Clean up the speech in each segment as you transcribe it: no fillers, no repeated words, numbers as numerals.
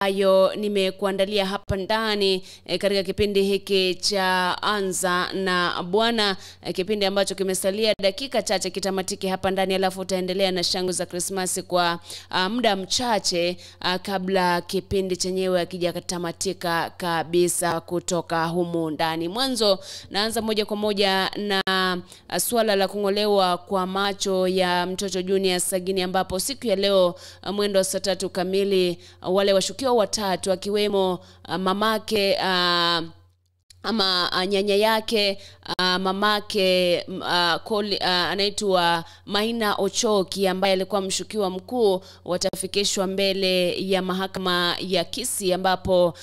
ambayo nimekuandalia hapa ndani katika kipindi hiki cha Anza na Bwana, kipindi ambacho kimesalia dakika chache kitamatiki hapa ndani, alafu utaendelea na shangwe za Krismasi kwa muda mchache kabla kipindi chenyewe hakijatamatika kabisa kutoka humu ndani. Mwanzo naanza moja kwa moja na swala la kungolewa kwa macho ya mtoto Junior Sagini, ambapo siku ya leo mwendo wa saa 3 kamili wale washukiwa watatu akiwemo mamake ama nyanya yake, mamake anaitwa Maina Ochoki ambaye alikuwa mshukiwa mkuu, watafikishwa mbele ya mahakama ya Kisii, ambapo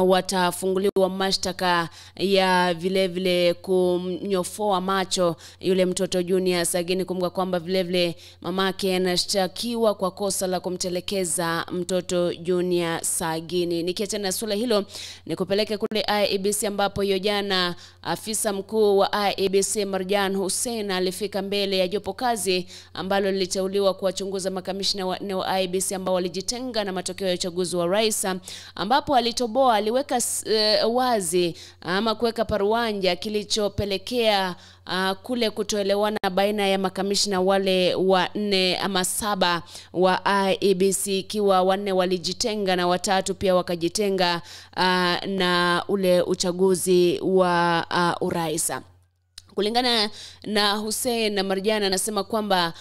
watafunguliwa mashtaka ya vile kumnyofoa macho yule mtoto Junior Sagini. Kumbuka kwamba vile mamake anashtakiwa kwa kosa la kumtelekeza mtoto Junior Sagini. Nikiachana na swala hilo, nikupeleke kule IEBC, ambapo hiyo jana afisa mkuu wa IEBC Marjan Hussein alifika mbele ya jopo kazi ambalo liliteuliwa kuwachunguza makamishna wanne wa IEBC ambao walijitenga na matokeo ya uchaguzi wa rais, ambapo aliweka wazi ama kuweka paruanja kilichopelekea kule kutoelewana baina ya makamishna wale wa 4 ama 7 wa IEBC, ikiwa 4 walijitenga na 3 pia wakajitenga na ule uchaguzi wa urais. Kulingana na Hussein na Marjana, anasema kwamba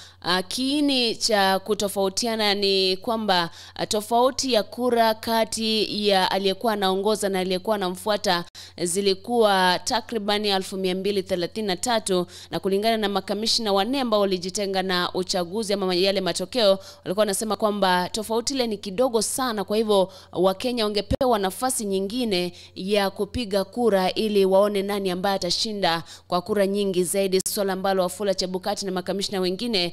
kiini cha kutofautiana ni kwamba tofauti ya kura kati ya aliyekuwa anaongoza na aliyekuwa anamfuata zilikuwa takriban 1233, na kulingana na makamishna wanne ambao walijitenga na uchaguzi ama yale matokeo, walikuwa wanasema kwamba tofauti ile ni kidogo sana, kwa hivyo Wakenya wangepewa nafasi nyingine ya kupiga kura ili waone nani ambaye atashinda kwa kura nyingi zaidi, swala ambalo Wafula Chebukati na makamishna wengine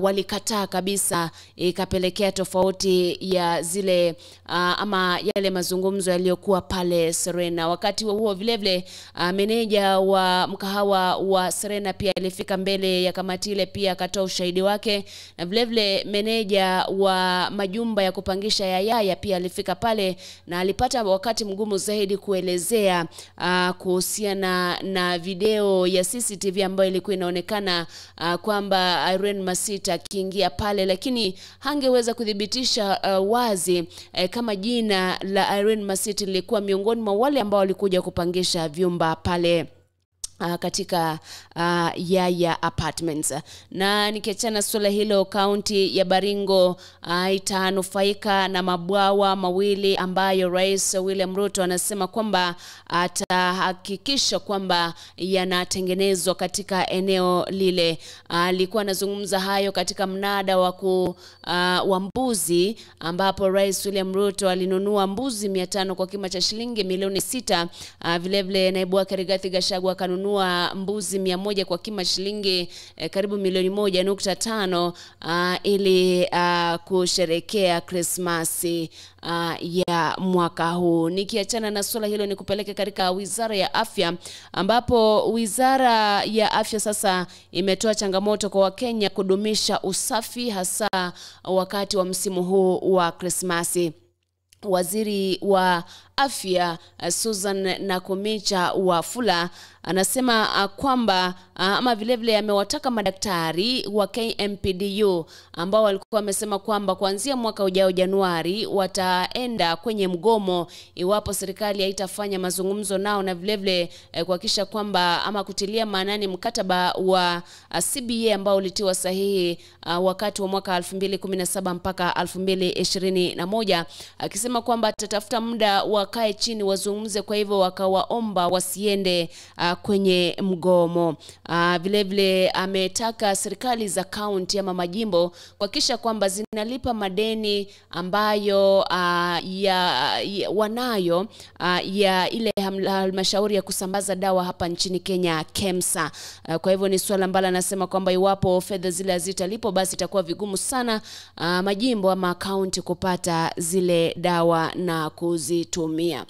walikataa kabisa, ikapelekea tofauti ya zile ama yale mazungumzo yaliyokuwa pale Serena. Wakati huo vile meneja wa mkahawa wa Serena pia alifika mbele ya kamati ile, pia akatoa ushahidi wake, na vile meneja wa majumba ya kupangisha ya Yaya pia alifika pale na alipata wakati mgumu zaidi kuelezea kuhusiana na video ya CCTV ambayo ilikuwa inaonekana kwamba Irene Masita akiingia pale, lakini hangeweza kudhibitisha wazi kama jina la Irene Masita lilikuwa miongoni mwa wale ambao walikuja kupangisha vyumba pale katika Yaya Apartments. Na nikiachana swala hilo, kaunti ya Baringo itanufaika na mabwawa mawili ambayo Rais William Ruto anasema kwamba atahakikisha kwamba yanatengenezwa katika eneo lile. Alikuwa anazungumza hayo katika mnada wa mbuzi, ambapo Rais William Ruto alinunua mbuzi 500 kwa kima cha shilingi milioni 6. Vile naibu wake Rigathi Gachagua akanunua mbuzi 100 kwa kima shilingi karibu milioni 1.5 ili kusherekea Krismasi ya mwaka huu. Nikiachana na swala hilo, nikupeleke katika Wizara ya Afya, ambapo Wizara ya Afya sasa imetoa changamoto kwa Wakenya kudumisha usafi hasa wakati wa msimu huu wa Krismasi. Waziri wa Afya Susan Nakumicha Wafula anasema kwamba ama vile amewataka madaktari wa KMPDU ambao walikuwa wamesema kwamba kuanzia mwaka ujao Januari wataenda kwenye mgomo iwapo serikali haitafanya mazungumzo nao, na vile kuhakikisha kwamba ama kutilia maanani mkataba wa CBA ambao ulitiwa sahihi wakati wa mwaka 2017 mpaka 2021, akisema kwamba atatafuta muda wakae chini wazungumze, kwa hivyo wakawaomba wasiende kwenye mgomo. Vile ametaka serikali za kaunti ama majimbo kuhakikisha kwamba zinalipa madeni ambayo wanayo ya ile halmashauri ya kusambaza dawa hapa nchini Kenya, KEMSA. Kwa hivyo ni swala ambalo anasema kwamba iwapo fedha zile hazitalipo, basi itakuwa vigumu sana majimbo ama kaunti kupata zile dawa na kuzitumia.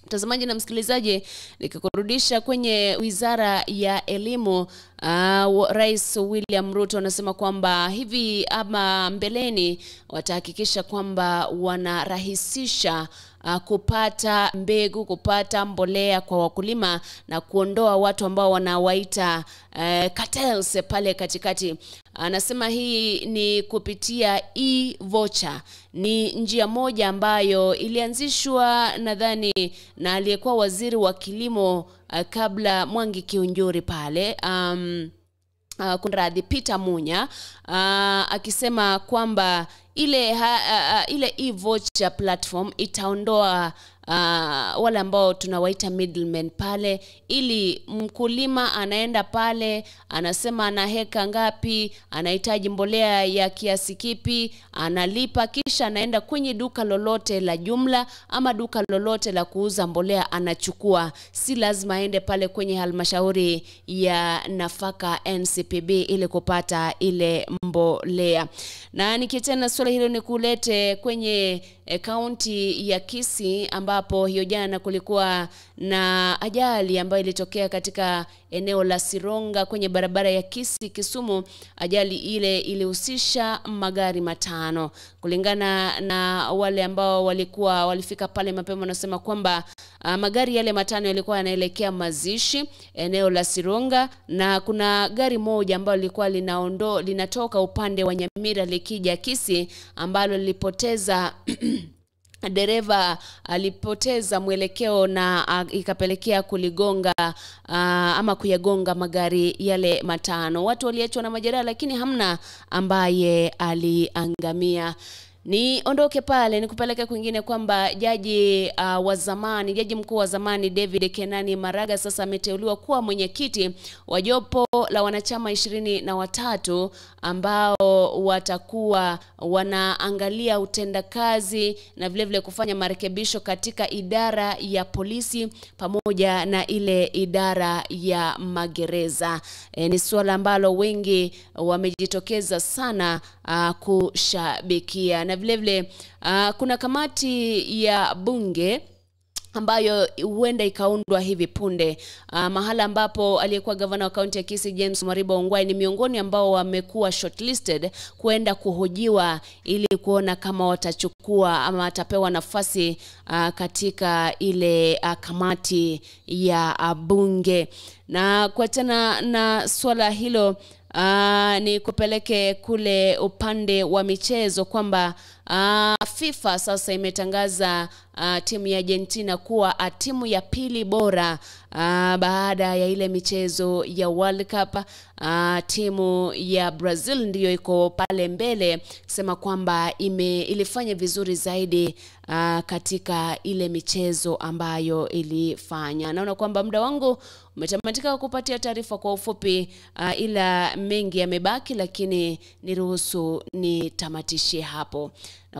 Mtazamaji na msikilizaji, nikikurudisha kwenye Wizara ya Elimu, Rais William Ruto anasema kwamba hivi ama mbeleni watahakikisha kwamba wanarahisisha kupata mbegu, kupata mbolea kwa wakulima na kuondoa watu ambao wanawaita cartels pale katikati. Anasema hii ni kupitia e-voucher. Ni njia moja ambayo ilianzishwa nadhani na aliyekuwa waziri wa kilimo kabla Mwangi Kiunjuri pale, kunradhi, Peter Munya, akisema kwamba ile e-voucher platform itaondoa wale ambao tunawaita middlemen pale, ili mkulima anaenda pale, anasema ana heka ngapi, anahitaji mbolea ya kiasi kipi, analipa, kisha anaenda kwenye duka lolote la jumla ama duka lolote la kuuza mbolea anachukua. Si lazima aende pale kwenye halmashauri ya nafaka NCPB ili kupata ile mbolea. Na nikitena swala hilo ni kulete kwenye kaunti ya Kisii, ambapo hiyo jana kulikuwa na ajali ambayo ilitokea katika eneo la Sironga kwenye barabara ya Kisii Kisumu. Ajali ile ilihusisha magari matano. Kulingana na wale ambao walifika pale mapema, wanasema kwamba magari yale matano yalikuwa yanaelekea mazishi eneo la Sironga, na kuna gari moja ambalo lilikuwa linatoka upande wa Nyamira likija Kisii, ambalo lilipoteza dereva alipoteza mwelekeo na ikapelekea kuligonga ama kuyagonga magari yale matano. Watu waliachwa na majeraha, lakini hamna ambaye aliangamia. Ni ondoke pale nikupeleke kwingine kwamba jaji mkuu wa zamani David Kenani Maraga sasa ameteuliwa kuwa mwenyekiti wa jopo la wanachama 23 ambao watakuwa wanaangalia utendakazi na vile kufanya marekebisho katika idara ya polisi pamoja na ile idara ya magereza. Ni swala ambalo wengi wamejitokeza sana kushabikia. Na vile kuna kamati ya bunge ambayo huenda ikaundwa hivi punde, mahala ambapo aliyekuwa gavana wa kaunti ya Kisii James Mariba Ongwae ni miongoni ambao wamekuwa shortlisted kuenda kuhojiwa ili kuona kama watachukua ama watapewa nafasi katika ile kamati ya bunge. Na kwa tena na swala hilo, ni kupeleke kule upande wa michezo kwamba FIFA sasa imetangaza timu ya Argentina kuwa timu ya pili bora baada ya ile michezo ya World Cup. Timu ya Brazil ndiyo iko pale mbele, sema kwamba ilifanya vizuri zaidi katika ile michezo ambayo ilifanya. Naona kwamba muda wangu umetamatika kupatia taarifa kwa ufupi, ila mengi yamebaki, lakini niruhusu nitamatishie hapo.